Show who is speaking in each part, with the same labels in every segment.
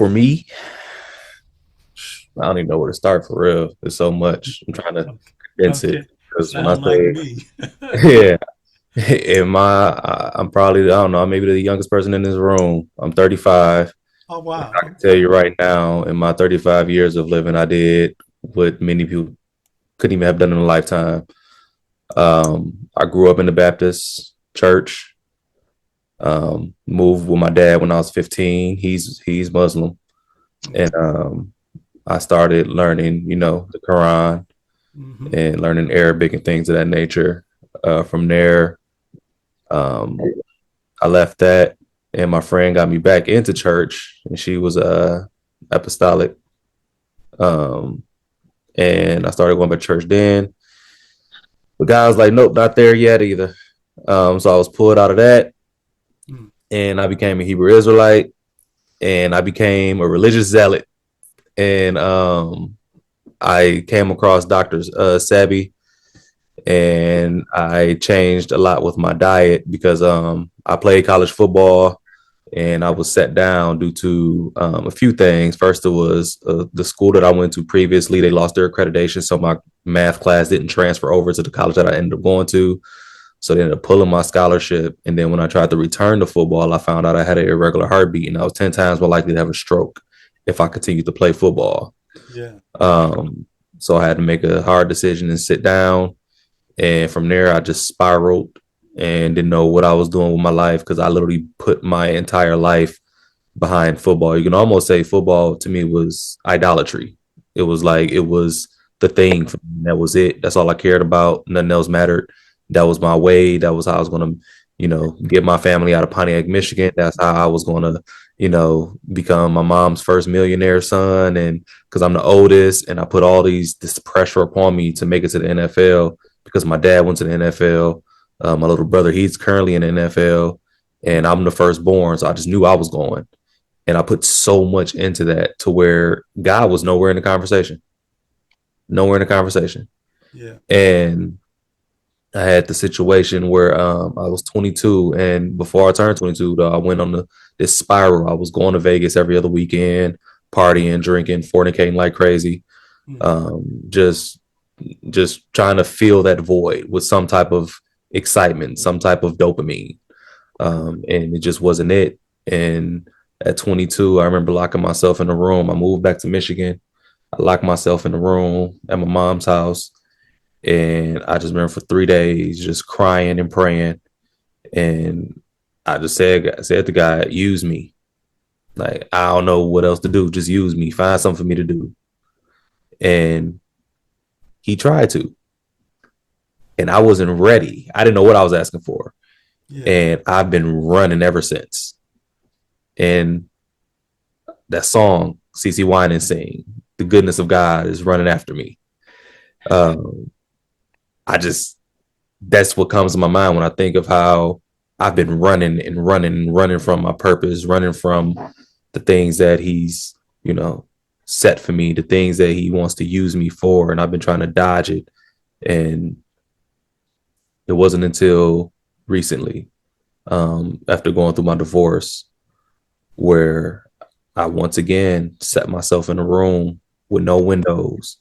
Speaker 1: For me, I don't even know where to start for real. There's so much. I'm trying to
Speaker 2: Okay.
Speaker 1: condense it
Speaker 2: Okay.
Speaker 1: because when I
Speaker 2: Sound like
Speaker 1: say,
Speaker 2: me.
Speaker 1: yeah, I'm probably, I don't know, maybe the youngest person in this room. I'm 35.
Speaker 2: Oh,
Speaker 1: And
Speaker 2: wow.
Speaker 1: I can tell
Speaker 2: Okay.
Speaker 1: you right now, in my 35 years of living, I did what many people couldn't even have done in a lifetime. I grew up in the Baptist church. Moved with my dad when I was 15. He's Muslim, and
Speaker 2: Okay.
Speaker 1: I started learning, the Quran
Speaker 2: Hmm.
Speaker 1: and learning Arabic and things of that nature. From there, um, I left that, and my friend got me back into church, and she was apostolic. Um, and I started going to church then. The guy was like, "Nope, not there yet either." So I was pulled out of that, and I became a Hebrew Israelite, and I became a religious zealot, and I came across Doctor Sabi, and I changed a lot with my diet because I played college football and I was set down due to a few things. First, it was the school that I went to previously, they lost their accreditation, so my math class didn't transfer over to the college that I ended up going to. So they ended up pulling my scholarship. And then when I tried to return to football, I found out I had an irregular heartbeat and I was 10 times more likely to have a stroke if I continued to play football.
Speaker 2: Yeah. Yeah.
Speaker 1: Um, so I had to make a hard decision and sit down. And from there, I just spiraled and didn't know what I was doing with my life because I literally put my entire life behind football. You can almost say football to me was idolatry. It was like it was the thing for me. That was it. That's all I cared about. Nothing else mattered. That was my way. That was how I was gonna, get my family out of Pontiac, Michigan. That's how I was gonna, become my mom's first millionaire son. And because I'm the oldest, and I put all this pressure upon me to make it to the NFL because my dad went to the NFL. My little brother, he's currently in the NFL, and I'm the firstborn, so I just knew I was going. And I put so much into that to where God was nowhere in the conversation, nowhere in the conversation.
Speaker 2: Yeah.
Speaker 1: And I had the situation where I was 22, and before I turned 22, though, I went on this spiral. I was going to Vegas every other weekend, partying, drinking, fornicating like crazy,
Speaker 2: Hmm.
Speaker 1: um, just just trying to fill that void with some type of excitement, some type of dopamine, and it just wasn't it. And at 22, I remember locking myself in a room. I moved back to Michigan. I locked myself in a room at my mom's house, and I just remember for 3 days just crying and praying. And I just said to God, use me. Like I don't know what else to do. Just use me. Find something for me to do. And he tried to, and I wasn't ready. I didn't know what I was asking for,
Speaker 2: Yeah.
Speaker 1: and I've been running ever since. And that song CC Wine and sing, "The Goodness of God is running after me." Um, I just that's what comes to my mind when I think of how I've been running and running and running from my purpose, running from the things that he's, you know, set for me, the things that he wants to use me for, and I've been trying to dodge it. And it wasn't until recently, after going through my divorce, where I once again set myself in a room with no windows,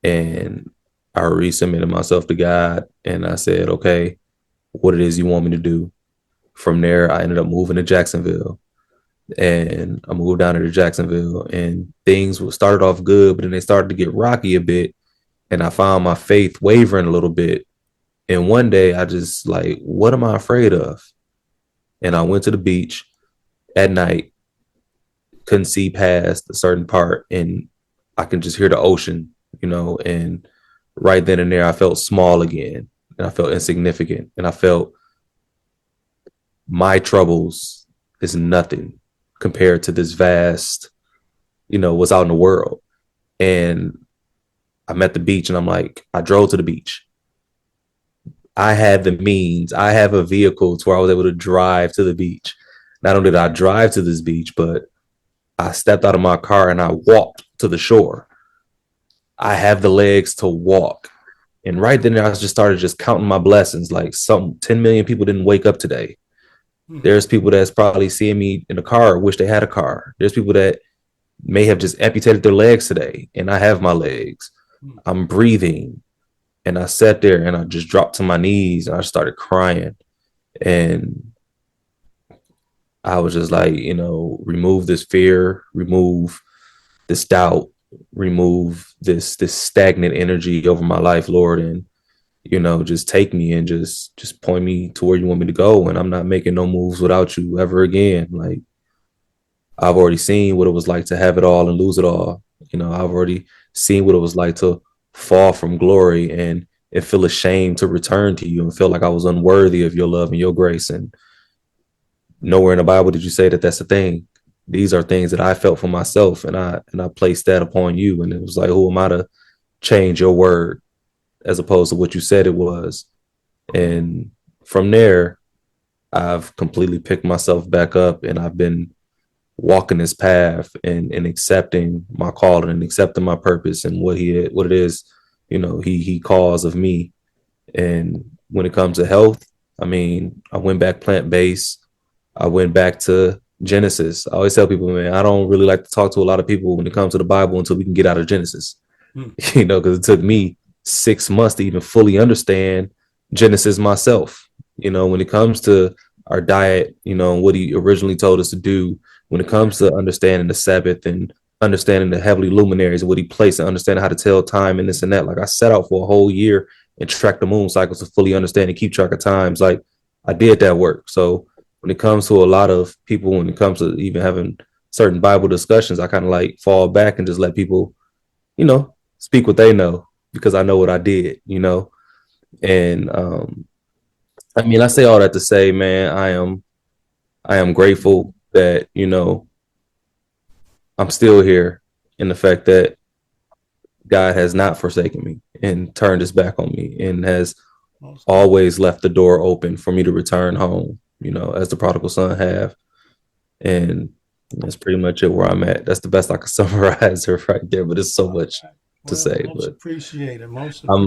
Speaker 1: and I resubmitted myself to God, and I said, okay, what it is you want me to do. From there, I ended up moving to Jacksonville, and I moved down to Jacksonville, and things started off good, but then they started to get rocky a bit, and I found my faith wavering a little bit. And one day, I just like, what am I afraid of? And I went to the beach at night, couldn't see past a certain part, and I can just hear the ocean, and right then and there, I felt small again, and I felt insignificant, and I felt my troubles is nothing compared to this vast, what's out in the world. And I'm at the beach, and I'm like, I drove to the beach. I had the means. I have a vehicle to where I was able to drive to the beach. Not only did I drive to this beach, but I stepped out of my car and I walked to the shore. I have the legs to walk. And right then, I just started just counting my blessings. Like some 10 million people didn't wake up today.
Speaker 2: Hmm.
Speaker 1: There's people that's probably seeing me in a car, wish they had a car. There's people that may have just amputated their legs today, and I have my legs.
Speaker 2: Mm.
Speaker 1: I'm breathing, and I sat there and I just dropped to my knees and I started crying. And I was just like, remove this fear, remove this doubt, remove this stagnant energy over my life, Lord, and just take me and just point me to where you want me to go. And I'm not making no moves without you ever again. Like, I've already seen what it was like to have it all and lose it all. I've already seen what it was like to fall from glory and feel ashamed to return to you and feel like I was unworthy of your love and your grace. And nowhere in the Bible did you say that that's a thing. These are things that I felt for myself, and I placed that upon you. And it was like, who am I to change your word as opposed to what you said it was? And from there, I've completely picked myself back up, and I've been walking this path and accepting my calling and accepting my purpose and what it is, he calls of me. And when it comes to health, I mean, I went back plant based. I went back to Genesis. I always tell people, man, I don't really like to talk to a lot of people when it comes to the Bible until we can get out of Genesis.
Speaker 2: Mm.
Speaker 1: Because it took me 6 months to even fully understand Genesis myself. When it comes to our diet, what he originally told us to do, when it comes to understanding the Sabbath and understanding the heavenly luminaries and what he placed and understanding how to tell time and this and that. Like, I set out for a whole year and track the moon cycles to fully understand and keep track of times. Like, I did that work. So when it comes to a lot of people, when it comes to even having certain Bible discussions, I kind of like fall back and just let people, speak what they know because I know what I did. And I mean, I say all that to say, man, I am grateful that, I'm still here, in the fact that God has not forsaken me and turned his back on me and has
Speaker 2: Most definitely.
Speaker 1: always left the door open for me to return home, as the prodigal son have. And that's pretty much it where I'm at. That's the best I can summarize it right there, but it's so
Speaker 2: All
Speaker 1: much
Speaker 2: right.
Speaker 1: to
Speaker 2: Well,
Speaker 1: say.
Speaker 2: most
Speaker 1: But
Speaker 2: appreciated. Most
Speaker 1: I'm